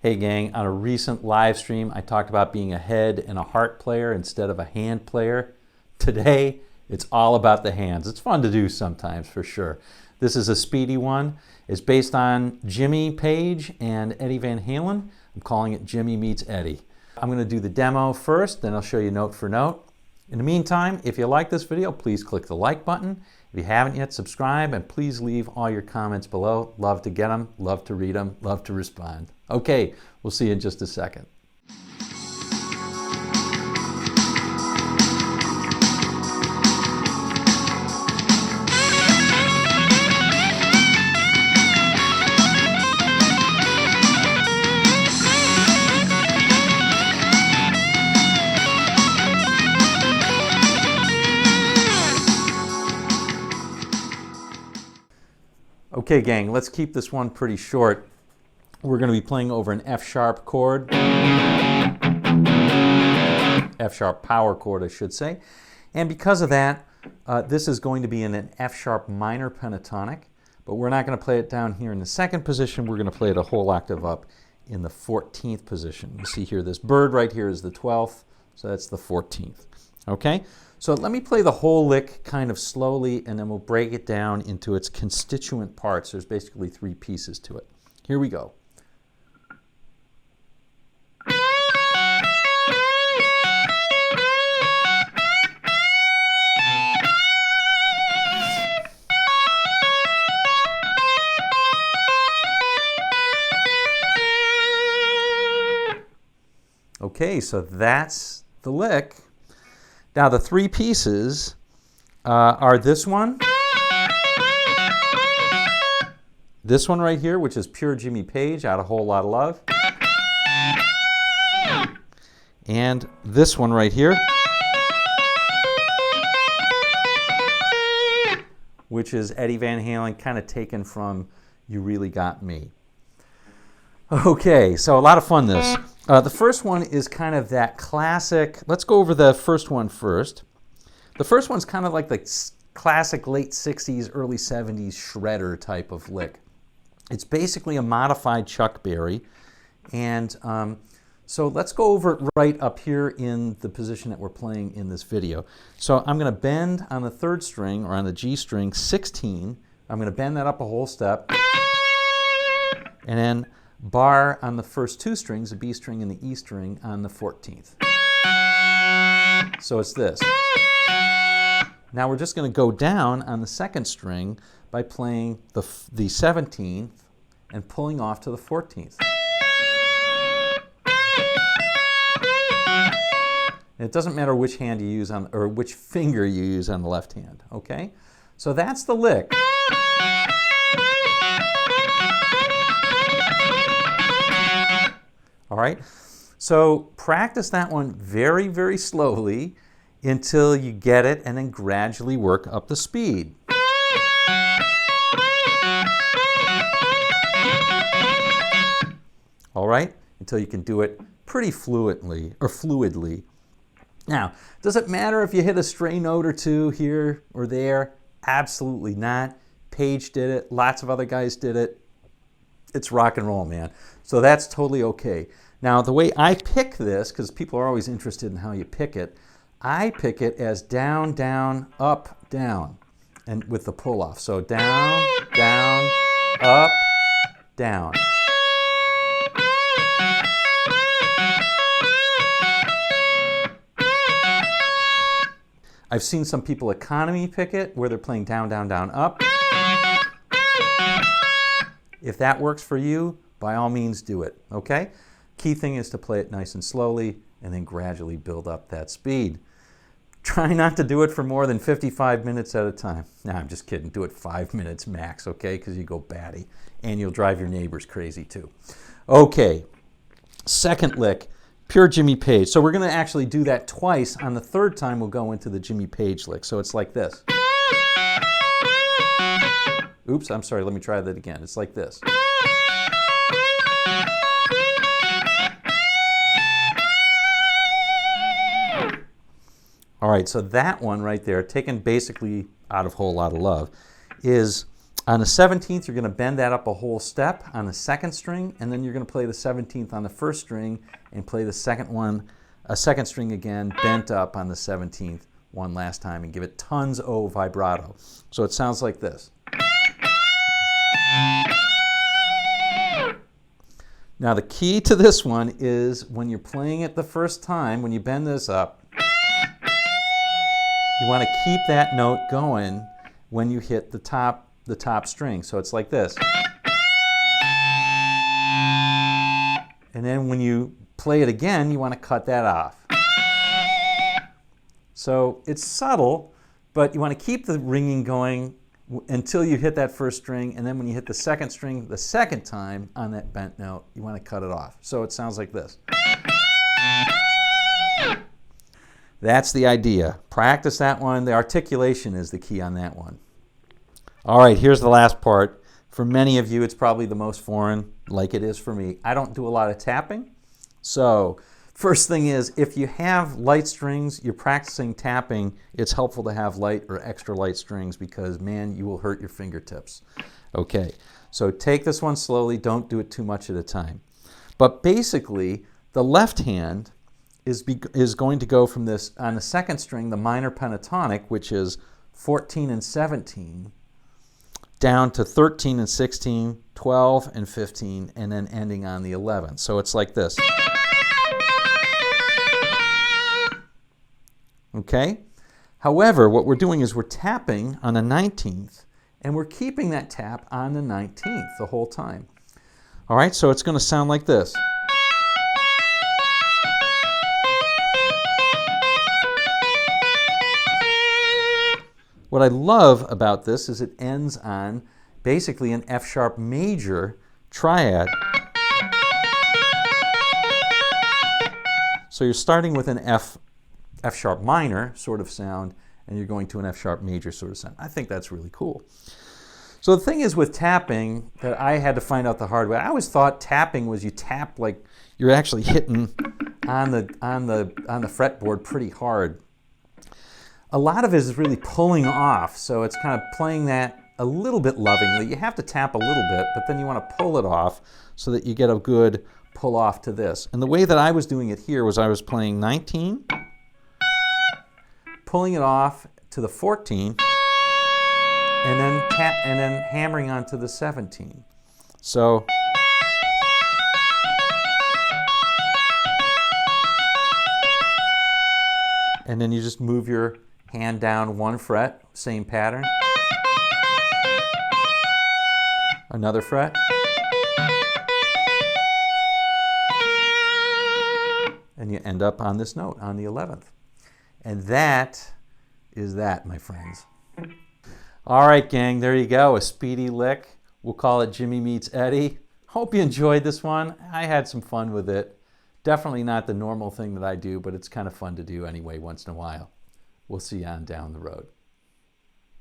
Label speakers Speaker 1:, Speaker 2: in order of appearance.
Speaker 1: Hey gang, on a recent live stream I talked about being a head and a heart player instead of a hand player. Today it's all about the hands. It's fun to do sometimes for sure. This is a speedy one. It's based on Jimi Page and Eddie Van Halen. I'm calling it Jimi Meets Eddie. I'm going to do the demo first, then I'll show you note for note. In the meantime, if you like this video, please click the like button. If you haven't yet, subscribe, and please leave all your comments below. Love to get them, love to read them, love to respond. Okay, we'll see you in just a second. Okay gang, let's keep this one pretty short. We're going to be playing over an F sharp chord, F sharp power chord I should say, and because of that this is going to be in an F sharp minor pentatonic, but we're not going to play it down here in the second position. We're going to play it a whole octave up in the 14th position. You see here this bird right here is the 12th, so that's the 14th. Okay? So let me play the whole lick kind of slowly, and then we'll break it down into its constituent parts. There's basically 3 pieces to it. Here we go. Okay, so that's the lick. Now the 3 pieces are this one right here, which is pure Jimi Page, out a whole lot of love, and this one right here, which is Eddie Van Halen, kind of taken from You Really Got Me. Okay, so a lot of fun this. The first one is kind of that classic. Let's go over the first one first. The first one's kind of like the classic late 60s, early 70s shredder type of lick. It's basically a modified Chuck Berry. And so let's go over it right up here in the position that we're playing in this video. So I'm going to bend on the 3rd string, or on the G string, 16. I'm going to bend that up a whole step. And then bar on the first 2 strings, the B string and the E string, on the 14th. So it's this. Now we're just going to go down on the 2nd string by playing the 17th and pulling off to the 14th. And it doesn't matter which hand you use on, or which finger you use on the left hand, okay? So that's the lick. All right, so practice that one very, very slowly until you get it, and then gradually work up the speed. All right, until you can do it pretty fluidly. Now, does it matter if you hit a stray note or 2 here or there? Absolutely not. Page did it, lots of other guys did it. It's rock and roll, man. So that's totally okay. Now, the way I pick this, because people are always interested in how you pick it, I pick it as down, down, up, down, and with the pull off. So down, down, up, down. I've seen some people economy pick it, where they're playing down, down, down, up. If that works for you, by all means do it, okay? Key thing is to play it nice and slowly and then gradually build up that speed. Try not to do it for more than 55 minutes at a time. Nah, I'm just kidding. Do it 5 minutes max, okay? Because you go batty and you'll drive your neighbors crazy too. Okay, 2nd lick, pure Jimi Page. So we're going to actually do that twice. On the 3rd time, we'll go into the Jimi Page lick. So it's like this. Oops, I'm sorry, let me try that again. It's like this. All right, so that one right there, taken basically out of Whole Lotta Love, is On the 17th, you're going to bend that up a whole step on the second string, and then you're going to play the 17th on the first string and play the second one, a second string again, bent up on the 17th one last time, and give it tons of vibrato. So it sounds like this. Now the key to this one is when you're playing it the first time, when you bend this up, you want to keep that note going when you hit the top string. So it's like this. And then when you play it again, you want to cut that off. So it's subtle, but you want to keep the ringing going until you hit that first string, and then when you hit the second string the second time on that bent note, you want to cut it off. So it sounds like this. That's the idea. Practice that one. The articulation is the key on that one. All right, here's the last part. For many of you, it's probably the most foreign, like it is for me. I don't do a lot of tapping. So first thing is, if you have light strings, you're practicing tapping, it's helpful to have light or extra light strings because, man, you will hurt your fingertips. Okay, so take this one slowly. Don't do it too much at a time. But basically, the left hand is going to go from this, on the second string, the minor pentatonic, which is 14 and 17, down to 13 and 16, 12 and 15, and then ending on the 11th. So it's like this. Okay? However, what we're doing is we're tapping on the 19th, and we're keeping that tap on the 19th the whole time. All right, so it's going to sound like this. What I love about this is it ends on basically an F sharp major triad. So you're starting with an F sharp minor sort of sound, and you're going to an F sharp major sort of sound. I think that's really cool. So the thing is with tapping that I had to find out the hard way. I always thought tapping was you tap like you're actually hitting on the fretboard pretty hard. A lot of it is really pulling off, so it's kind of playing that a little bit lovingly. You have to tap a little bit, but then you want to pull it off so that you get a good pull off to this. And the way that I was doing it here was I was playing 19, pulling it off to the 14, and then hammering onto the 17. So and then you just move your hand down one fret, same pattern. Another fret. And you end up on this note, on the 11th. And that is that, my friends. All right, gang, there you go. A speedy lick. We'll call it Jimi Meets Eddie. Hope you enjoyed this one. I had some fun with it. Definitely not the normal thing that I do, but it's kind of fun to do anyway once in a while. We'll see you on down the road.